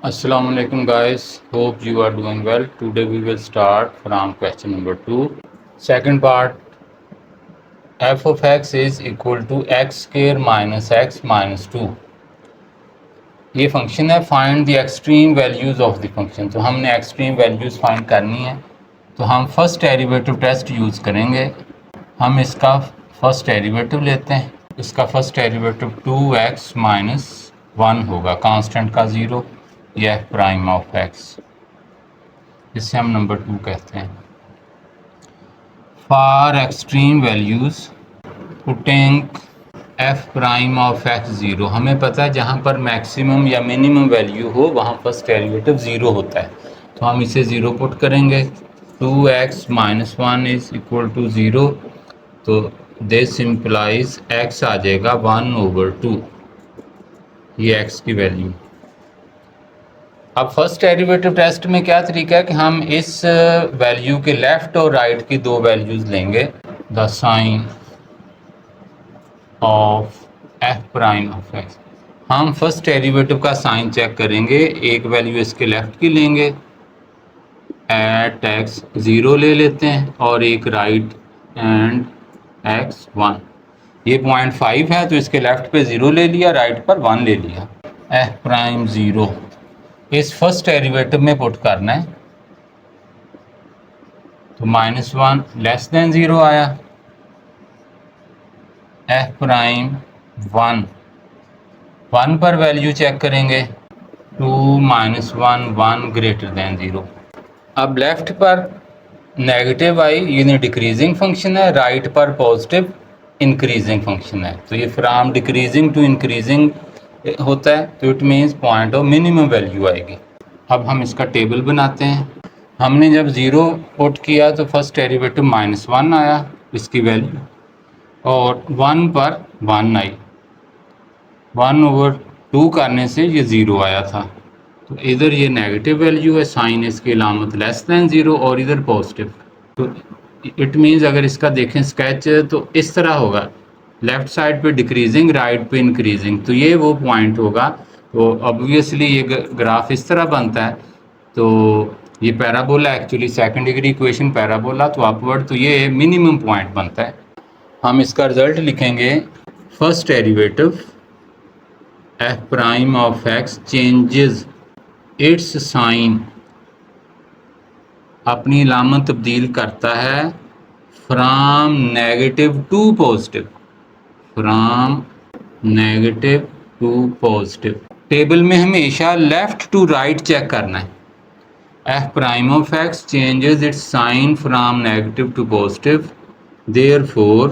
Assalamu alaikum guys, hope you are doing well. Today we will start from question number 2. Second part, f of x is equal to x square minus x minus 2. ये function है, find the extreme values of the function. तो हमने extreme values find करनी है, तो हम first derivative test use करेंगे। हम इसका फर्स्ट डेरिवेटिव लेते हैं। इसका फर्स्ट डेरिवेटिव 2x माइनस 1 होगा, कांस्टेंट का 0, ये एफ प्राइम ऑफ एक्स, इसे हम नंबर 2 कहते हैं। For extreme values putting F prime of x 0, हमें पता है जहाँ पर मैक्सिमम या मिनिमम वैल्यू हो वहाँ फर्स्ट डेरिवेटिव 0 होता है, तो हम इसे 0 पुट करेंगे। 2x minus 1 is equal to 0, तो दिस इम्प्लाइज x आ जाएगा 1/2, ये x की वैल्यू। अब फर्स्ट डेरिवेटिव टेस्ट में क्या तरीका है कि हम इस वैल्यू के लेफ़्ट और राइट की दो वैल्यूज़ लेंगे। The sign of f prime of x, हम फर्स्ट डेरिवेटिव का साइन चेक करेंगे। एक वैल्यू इसके लेफ़्ट की लेंगे, एट एक्स 0 ले लेते हैं, और एक राइट एंड एक्स 1। ये 0.5 है, तो इसके लेफ़्ट पे 0 ले लिया, राइट पर 1 ले लिया। एफ प्राइम 0 इस फर्स्ट डेरिवेटिव में पुट करना है, तो -1 लेस देन 0 आया। एफ प्राइम 1 पर वैल्यू चेक करेंगे, 2 - 1 1 ग्रेटर देन 0। अब लेफ्ट पर नेगेटिव आई, यानी डिक्रीजिंग फंक्शन है, राइट पर पॉजिटिव इंक्रीजिंग फंक्शन है, तो ये फ्रॉम डिक्रीजिंग टू इंक्रीजिंग होता है, तो it means point of minimum value आएगी। अब हम इसका टेबल बनाते हैं। हमने जब 0 पुट किया तो फर्स्ट डेरिवेटिव -1 आया इसकी वैल्यू, और 1 पर 1 आई, 1/2 करने से ये 0 आया था, तो इधर ये नेगेटिव वैल्यू है, साइन इसकी अलामत लेस दैन 0, और इधर पॉजिटिव। तो इट मीन्स अगर इसका देखें स्केच तो इस तरह होगा, लेफ़्ट साइड पे डिक्रीजिंग, राइट पे इंक्रीजिंग, तो ये वो पॉइंट होगा। तो ऑब्वियसली ये ग्राफ इस तरह बनता है, तो ये parabola, actually second degree equation parabola, तो अपवर्ड, तो ये मिनिमम पॉइंट बनता है। हम इसका रिजल्ट लिखेंगे, first derivative f prime of x changes its sign, अपनी अलामत तब्दील करता है, from negative to positive, from negative to positive. Table में हमेशा लेफ़्ट टू राइट चेक करना है। F prime of x changes its sign from negative to positive, therefore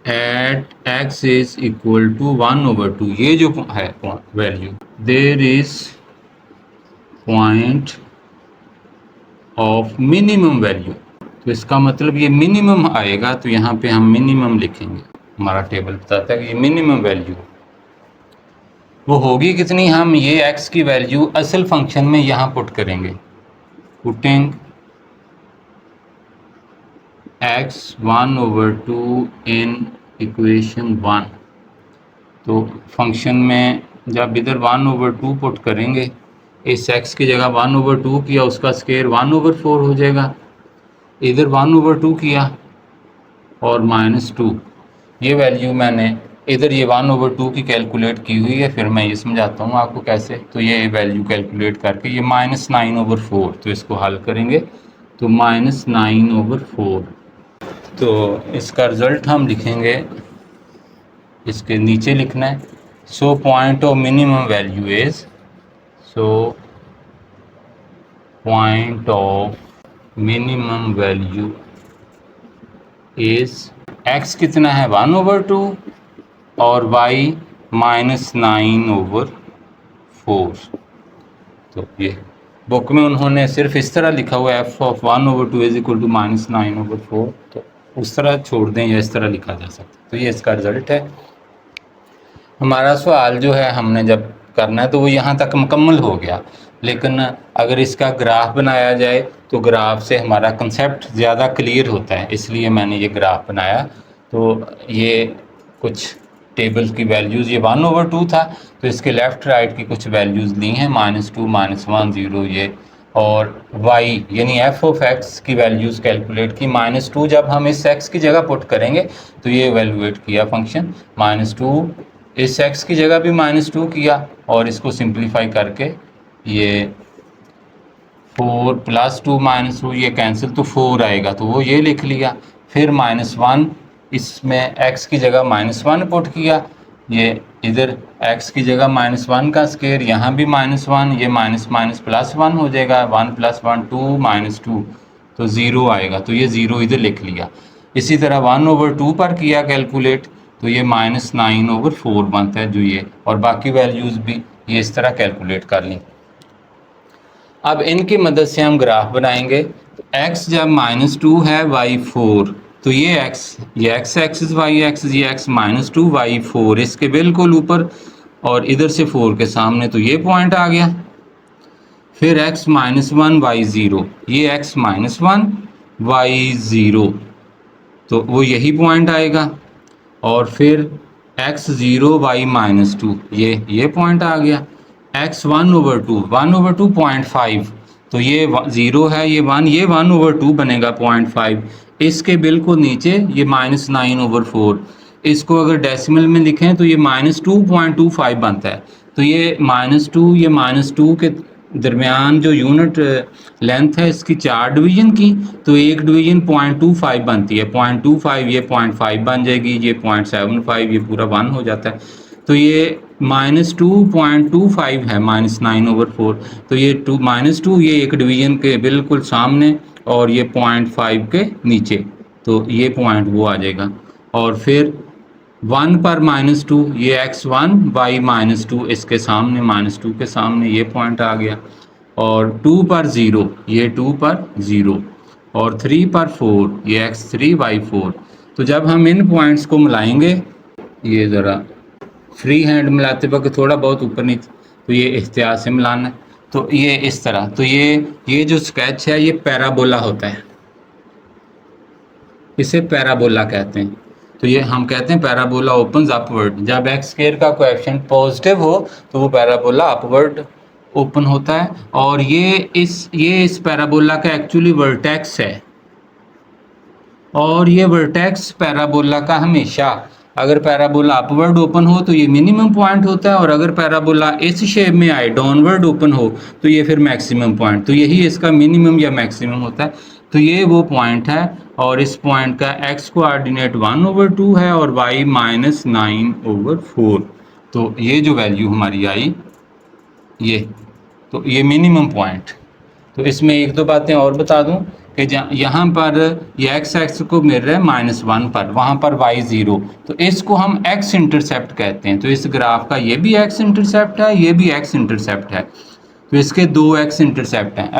at x is equal to 1/2, ये जो है value, there is point of minimum value, तो इसका मतलब ये मिनिमम आएगा, तो यहाँ पे हम मिनिमम लिखेंगे। हमारा टेबल बताता है कि ये मिनिमम वैल्यू वो होगी कितनी, हम ये x की वैल्यू असल फंक्शन में यहाँ पुट करेंगे। पुटिंग x 1/2 इन इक्वेशन 1, तो फंक्शन में जब इधर 1/2 पुट करेंगे, इस x की जगह 1/2 किया, उसका स्क्वायर 1/4 हो जाएगा। इधर 1/2 किया और -2, ये वैल्यू मैंने इधर ये 1/2 की कैलकुलेट की हुई है, फिर मैं ये समझाता हूँ आपको कैसे। तो ये वैल्यू कैलकुलेट करके ये -9/4, तो इसको हल करेंगे, तो -9/4, तो इसका रिज़ल्ट हम लिखेंगे, इसके नीचे लिखना है, so point of minimum value is, so point of minimum value is, x कितना है 1/2 और y -9/4। तो ये बुक में उन्होंने सिर्फ इस तरह लिखा हुआ है, f of 1/2 is equal to -9/4, तो उस तरह छोड़ दें या इस तरह लिखा जा सकता है। तो ये इसका रिज़ल्ट है। हमारा सवाल जो है हमने जब करना है तो वो यहाँ तक मुकम्मल हो गया, लेकिन अगर इसका ग्राफ बनाया जाए तो ग्राफ से हमारा कंसेप्ट ज़्यादा क्लियर होता है, इसलिए मैंने ये ग्राफ बनाया। तो ये कुछ टेबल की वैल्यूज़, ये 1/2 था तो इसके लेफ़्ट राइट की कुछ वैल्यूज़ ली हैं, -2 -1 0 ये, और y यानी f ऑफ x की वैल्यूज़ कैलकुलेट की। -2 जब हम इस x की जगह पुट करेंगे तो ये इवेलुएट किया फंक्शन, -2 इस x की जगह भी -2 किया और इसको सिंप्लीफाई करके ये 4 + 2 -2 ये कैंसिल तो 4 आएगा तो वो ये लिख लिया। फिर -1 इसमें x की जगह -1 पुट किया, ये इधर x की जगह -1 का स्क्वायर, यहाँ भी -1, ये माइनस माइनस +1 हो जाएगा, 1 + 1 2 -2 तो 0 आएगा तो ये 0 इधर लिख लिया। इसी तरह 1/2 पर किया कैलकुलेट तो ये -9/4 बनता है जो ये, और बाकी वैल्यूज़ भी ये इस तरह कैलकुलेट कर ली। अब इनकी मदद से हम ग्राफ बनाएंगे। तो x जब -2 है, y 4, तो ये x एक्सिस, y एक्सिस, ये x -2 y 4 इसके बिल्कुल ऊपर और इधर से 4 के सामने, तो ये पॉइंट आ गया। फिर x -1 y 0, ये x -1 y 0 तो वो यही पॉइंट आएगा। और फिर x 0 y -2 ये पॉइंट आ गया। x 1/2 0.5 तो ये 0 है, ये 1, ये 1/2 बनेगा 0.5। इसके बिल्कुल नीचे ये -9/4, इसको अगर डेसिमल में लिखें तो ये -2.25 बनता है। तो ये -2, ये -2 के दरमियान जो यूनिट लेंथ है इसकी 4 डिवीज़न की, तो एक डिवीज़न 0.25 बनती है, 0.25 ये 0.5 बन जाएगी, ये 0.75, ये पूरा 1 हो जाता है। तो ये -2.25 है -9/4, तो ये -2 ये एक डिवीज़न के बिल्कुल सामने और ये 0.5 के नीचे, तो ये पॉइंट वो आ जाएगा। और फिर 1 पर -2 ये x1 y -2 इसके सामने, -2 के सामने ये पॉइंट आ गया। और 2 पर 0 ये 2 पर 0, और 3 पर 4 ये x3 y4। तो जब हम इन पॉइंट्स को मिलाएंगे, ये ज़रा फ्री हैंड मिलाते वक्त थोड़ा बहुत ऊपर नीचे, तो ये एहतियात से मिलाना है। तो ये इस तरह, तो ये जो स्केच है ये पैराबोला होता है, इसे पैराबोला कहते हैं। तो ये हम कहते हैं पैराबोला ओपन्स अपवर्ड। जब एक्स स्क्वायर का कोएफिशिएंट पॉजिटिव हो तो वो पैराबोला अपवर्ड ओपन होता है। और ये इस पैराबोला का एक्चुअली वर्टेक्स है, और ये वर्टेक्स पैराबोला का हमेशा, अगर पैराबोला अपवर्ड ओपन हो तो ये मिनिमम पॉइंट होता है, और अगर पैराबोला इस शेप में आए डाउनवर्ड ओपन हो तो ये फिर मैक्सिमम पॉइंट, तो यही इसका मिनिमम या मैक्सिमम होता है। तो ये वो पॉइंट है, और इस पॉइंट का x कोऑर्डिनेट 1/2 है और y -9/4। तो ये जो वैल्यू हमारी आई ये, तो ये मिनिमम पॉइंट। तो इसमें एक दो बातें और बता दूं कि यहाँ पर ये x एक्स को मिल रहा है -1 पर, वहाँ पर y 0, तो इसको हम x इंटरसेप्ट कहते हैं। तो इस ग्राफ का ये भी x इंटरसेप्ट है, ये भी x इंटरसेप्ट है, तो इसके दो x इंटरसेप्ट हैं।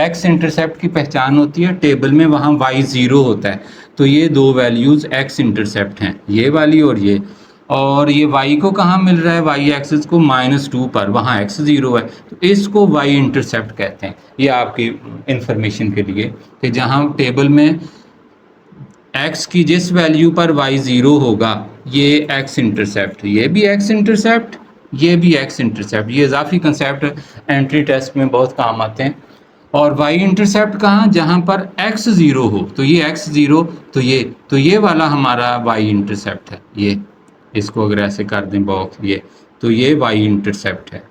x इंटरसेप्ट की पहचान होती है टेबल में, वहाँ y 0 होता है, तो ये दो वैल्यूज़ x इंटरसेप्ट हैं, ये वाली और ये। और ये y को कहाँ मिल रहा है, y एक्सिस को -2 पर, वहाँ x 0 है, तो इसको y इंटरसेप्ट कहते हैं। ये आपकी इंफॉर्मेशन के लिए कि जहाँ टेबल में x की जिस वैल्यू पर y 0 होगा ये x इंटरसेप्ट, ये भी x इंटरसेप्ट, ये भी x इंटरसेप्ट। ये इजाफी कंसेप्ट एंट्री टेस्ट में बहुत काम आते हैं। और y इंटरसेप्ट कहाँ, जहाँ पर x 0 हो, तो ये x 0, तो ये वाला हमारा y इंटरसेप्ट है। ये इसको अगर ऐसे कर दें बॉक्स, ये तो ये y इंटरसेप्ट है।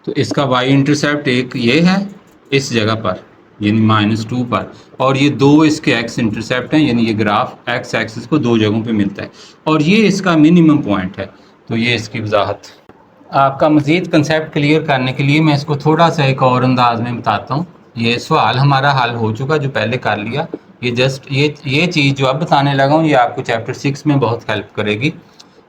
तो इसका y इंटरसेप्ट एक ये है इस जगह पर, यानी -2 पर, और ये दो इसके x इंटरसेप्ट हैं, यानी ये ग्राफ x एक्सिस को दो जगहों पे मिलता है, और ये इसका मिनिमम पॉइंट है। तो ये इसकी वजाहत। आपका मज़ीद कंसेप्ट क्लियर करने के लिए मैं इसको थोड़ा सा एक और अंदाज में बताता हूँ। ये सवाल हमारा हल हो चुका जो पहले कर लिया, ये जस्ट ये चीज़ जो अब बताने लगा हूँ ये आपको चैप्टर 6 में बहुत हेल्प करेगी,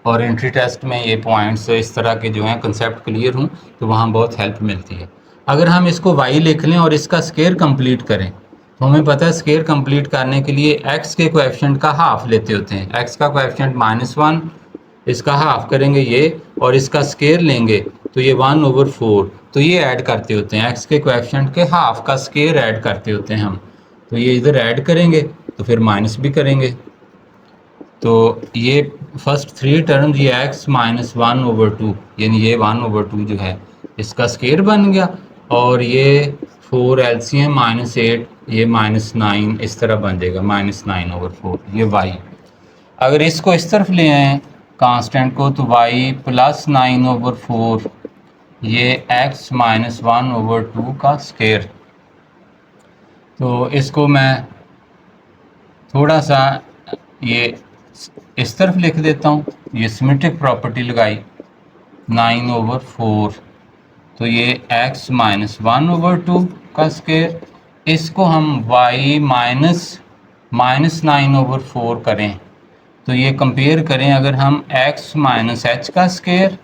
और एंट्री टेस्ट में ये पॉइंट्स इस तरह के जो हैं कंसेप्ट क्लियर हों तो वहाँ बहुत हेल्प मिलती है। अगर हम इसको y लिख लें और इसका स्क्वायर कंप्लीट करें, तो हमें पता है स्क्वायर कंप्लीट करने के लिए x के कोएफिशिएंट का हाफ लेते होते हैं। x का कोएफिशिएंट -1, इसका हाफ करेंगे ये, और इसका स्क्वायर लेंगे तो ये 1/4, तो ये ऐड करते होते हैं, x के कोएफिशिएंट के हाफ का स्क्वायर ऐड करते होते हैं हम। तो ये इधर ऐड करेंगे तो फिर माइनस भी करेंगे। तो ये फर्स्ट 3 टर्म ये x माइनस 1/2 यानी ये 1/2 जो है इसका स्केयर बन गया, और ये 4 LCM -8 ये -9 इस तरह बन जाएगा, -9/4 ये y। अगर इसको इस तरफ ले आए कांस्टेंट को तो y प्लस 9/4 ये x माइनस 1/2 का स्केयर। तो इसको मैं थोड़ा सा ये इस तरफ लिख देता हूँ, ये सिमेट्रिक प्रॉपर्टी लगाई 9/4 तो ये x माइनस 1/2 का स्केयर। इसको हम y माइनस 9/4 करें तो ये कंपेयर करें, अगर हम x माइनस h का स्केयर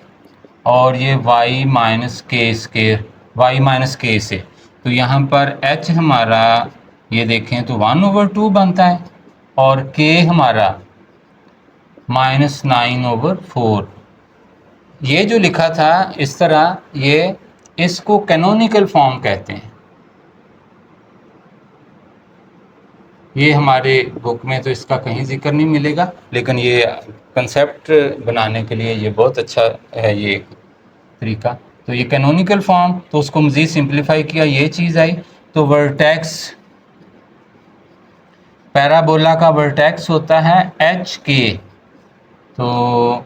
और ये y minus k square, y minus k से, तो यहाँ पर h हमारा ये देखें तो 1/2 बनता है और k हमारा -9/4। ये जो लिखा था इस तरह, ये इसको कैनोनिकल फॉर्म कहते हैं। ये हमारे बुक में तो इसका कहीं जिक्र नहीं मिलेगा, लेकिन ये कंसेप्ट बनाने के लिए ये बहुत अच्छा है ये तरीका। तो ये कैनोनिकल फॉर्म, तो उसको मज़ीद सिंप्लीफाई किया, ये चीज़ आई। तो वर्टेक्स, पैराबोला का वर्टेक्स होता है एच के, तो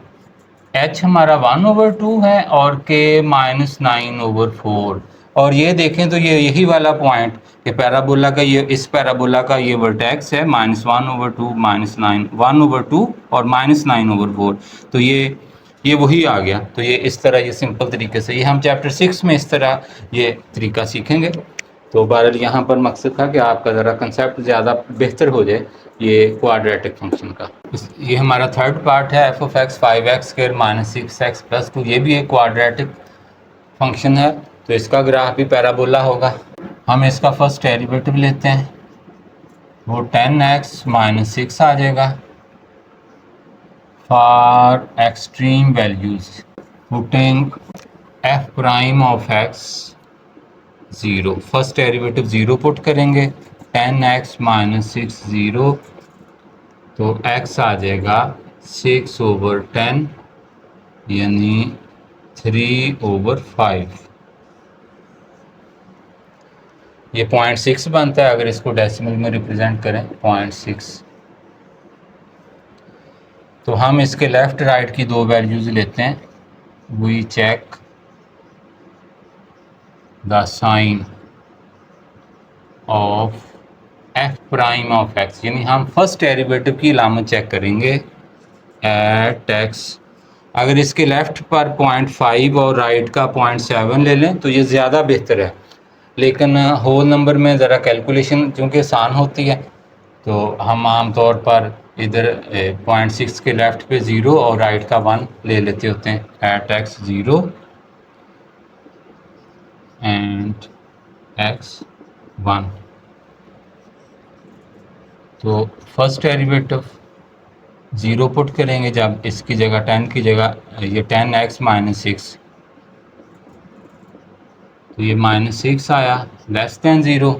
h हमारा 1/2 है और k -9/4। और ये देखें तो ये यही वाला पॉइंट कि पैराबोला का ये, इस पैराबोला का ये वर्टेक्स है -1/2 -1/2 और -9/4। तो ये वही आ गया। तो ये इस तरह, ये सिंपल तरीके से, ये हम चैप्टर 6 में इस तरह ये तरीका सीखेंगे। तो बहरहाल यहाँ पर मकसद था कि आपका ज़रा कंसेप्ट ज़्यादा बेहतर हो जाए ये क्वाड्रेटिक फंक्शन का। ये हमारा थर्ड पार्ट है f(x) 5x² -6x + 2। ये भी एक क्वाड्रेटिक फंक्शन है, तो इसका ग्राफ भी पैराबोला होगा। हम इसका फर्स्ट डेरिवेटिव लेते हैं, वो 10x - 6 आ जाएगा। For extreme values putting f'(x) 0, first derivative 0 put करेंगे, 10x - 6 0, तो x आ जाएगा 6/10 यानी 3/5। ये 0.6 बनता है अगर इसको डेसिमल में रिप्रेजेंट करें, 0.6। तो हम इसके लेफ़्ट राइट की दो वैल्यूज़ लेते हैं। We check the sign of f'(x), यानी हम फर्स्ट डेरिवेटिव की अलामत चेक करेंगे एट x। अगर इसके लेफ़्ट पर 0.5 और राइट का 0.7 ले लें तो ये ज़्यादा बेहतर है, लेकिन होल नंबर में ज़रा कैलकुलेशन चूँकि आसान होती है, तो हम आम तौर पर इधर 0.6 के लेफ़्ट पे 0 और राइट का 1 ले लेते होते हैं। At x 0 and x 1। तो फर्स्ट डेरिवेटिव 0 पुट करेंगे, जब इसकी जगह 10 की जगह ये 10x - 6, तो ये -6 आया, लेस दैन 0।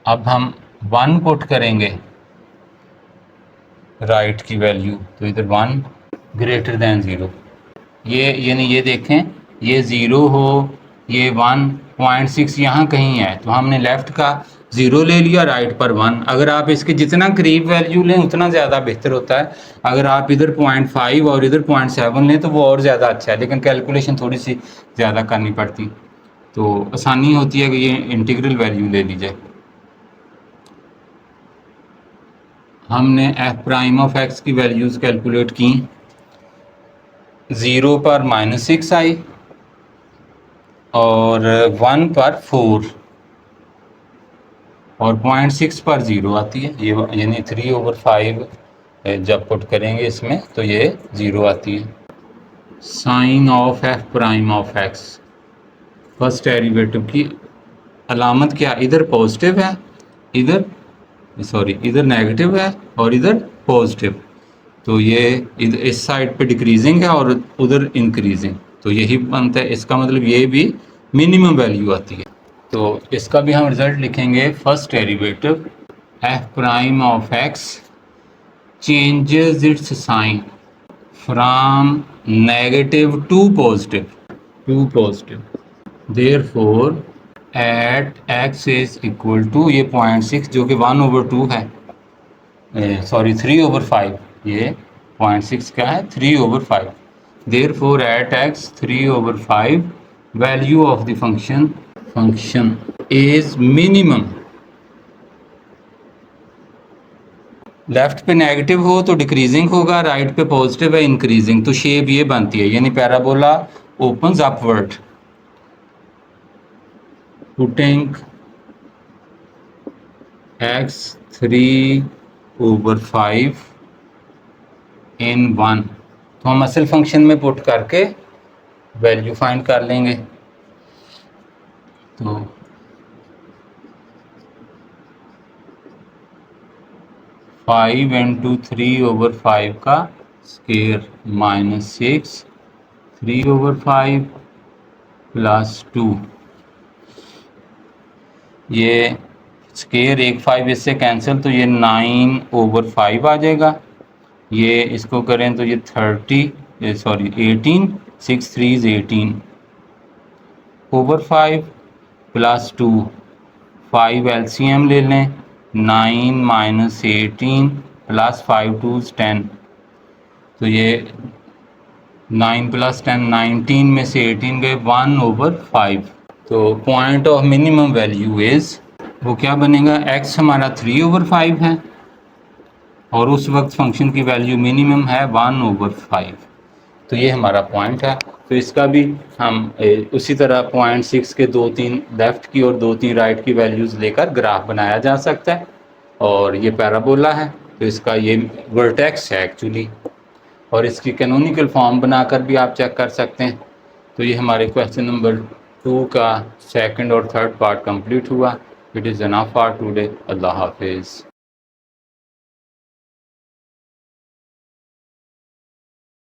अब हम 1 पुट करेंगे राइट की वैल्यू, तो इधर 1 ग्रेटर दैन 0। ये यानी ये देखें, ये 0 हो, ये 1.6 यहाँ कहीं है, तो हमने लेफ़्ट का 0 ले लिया, राइट पर 1। अगर आप इसके जितना करीब वैल्यू लें उतना ज़्यादा बेहतर होता है। अगर आप इधर 0.5 और इधर 0.7 लें तो वो और ज़्यादा अच्छा है, लेकिन कैलकुलेशन थोड़ी सी ज़्यादा करनी पड़ती, तो आसानी होती है कि ये इंटीग्रल वैल्यू ले ली जाए। हमने f'(x) की वैल्यूज़ कैलकुलेट की, 0 पर -6 आई और 1 पर 4 और 0.6 पर 0 आती है, ये यानी 3/5 जब पुट करेंगे इसमें तो ये 0 आती है। Sign of f'(x) first derivative की अलामत क्या, इधर पॉजिटिव है, इधर नेगेटिव है और इधर पॉजिटिव, तो ये इस साइड पे डिक्रीजिंग है और उधर इंक्रीजिंग, तो यही बनता है। इसका मतलब ये भी मिनिमम वैल्यू आती है। तो इसका भी हम रिज़ल्ट लिखेंगे, first derivative f prime of x changes its sign from negative to positive. Therefore at x is equal to ये 0.6 जो कि 1/2 है, सॉरी 3/5, ये 0.6 क्या है 3/5. Therefore at x 3/5 value of the function is minimum. Left पे negative हो तो डिक्रीजिंग होगा, राइट पे पॉजिटिव है इंक्रीजिंग, तो शेप ये बनती है, यानी parabola opens upward. Putting x 3/5 इन 1, तो हम असल फंक्शन में पुट करके वैल्यू फाइंड कर लेंगे. तो 5 × 3/5 का स्क्वायर -6 3/5 + 2, ये स्क्वायर 1/5 इससे कैंसिल, तो ये 9/5 आ जाएगा. ये इसको करें तो ये 18 6 3 18/5 + 2, 5 LCM ले लें, 9 - 18 + 5 2 10, तो ये 9 + 10 19 में से 18 गए 1/5. तो point of minimum value is, वो क्या बनेगा, x हमारा 3/5 है और उस वक्त फंक्शन की वैल्यू मिनिमम है 1/5, तो ये हमारा पॉइंट है. तो इसका भी हम उसी तरह 0.6 के 2-3 लेफ़्ट की और 2-3 राइट की वैल्यूज़ लेकर ग्राफ बनाया जा सकता है. और ये पैराबोला है, तो इसका ये वर्टेक्स है एक्चुअली, और इसकी कैनोनिकल फॉर्म बनाकर भी आप चेक कर सकते हैं. तो ये हमारे क्वेश्चन नंबर 2 का सेकंड और थर्ड पार्ट कंप्लीट हुआ. It is enough for today. Allah हाफिज़.